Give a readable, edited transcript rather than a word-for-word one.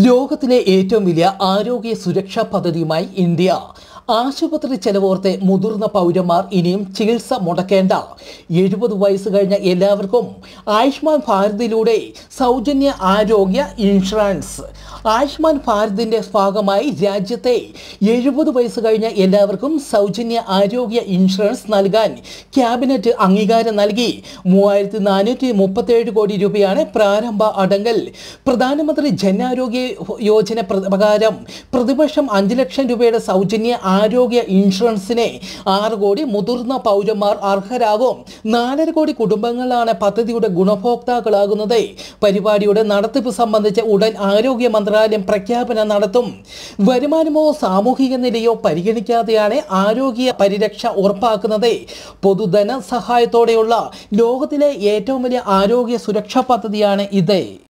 ലോകത്തിലെ ഏറ്റവും വലിയ ആരോഗ്യ സുരക്ഷാ പദ്ധതിയുമായി ഇന്ത്യ. ആശുപത്രി ചെലവോർത്ത് മുതിർന്ന പൗരന്മാർ ഇനിയും ചികിത്സ മുടക്കേണ്ട. 70 വയസ്സ് കഴിഞ്ഞ എല്ലാവർക്കും ആയുഷ്മാൻ ഭാരതിലൂടെ സൗജന്യ ആരോഗ്യ ഇൻഷുറൻസ്. ആയുഷ്മാൻ ഭാരതിൻ്റെ ഭാഗമായി രാജ്യത്തെ 70 വയസ്സ് കഴിഞ്ഞ എല്ലാവർക്കും സൗജന്യ ആരോഗ്യ ഇൻഷുറൻസ് നൽകാൻ ക്യാബിനറ്റ് അംഗീകാരം നൽകി. 3437 കോടി രൂപയാണ് പ്രാരംഭ അടങ്കൽ. പ്രധാനമന്ത്രി ജൻ ആരോഗ്യ യോജന പ്രകാരം പ്രതിവർഷം 5 ലക്ഷം രൂപയുടെ സൗജന്യ ആരോഗ്യ ഇൻഷുറൻസിന് 6 കോടി മുതിർന്ന പൗരന്മാർ അർഹരാകും. 4.5 കോടി കുടുംബങ്ങളാണ് പദ്ധതിയുടെ ഗുണഭോക്താക്കളാകുന്നത്. പരിപാടിയുടെ നടത്തിപ്പ് സംബന്ധിച്ച് ഉടൻ ആരോഗ്യ മന്ത്രാലയം പ്രഖ്യാപനം നടത്തും. വരുമാനമോ സാമൂഹിക നിലയോ പരിഗണിക്കാതെയാണ് ആരോഗ്യ പരിരക്ഷ ഉറപ്പാക്കുന്നത്. പൊതുധന സഹായത്തോടെയുള്ള ലോകത്തിലെ ഏറ്റവും വലിയ ആരോഗ്യ സുരക്ഷാ പദ്ധതിയാണ് ഇത്.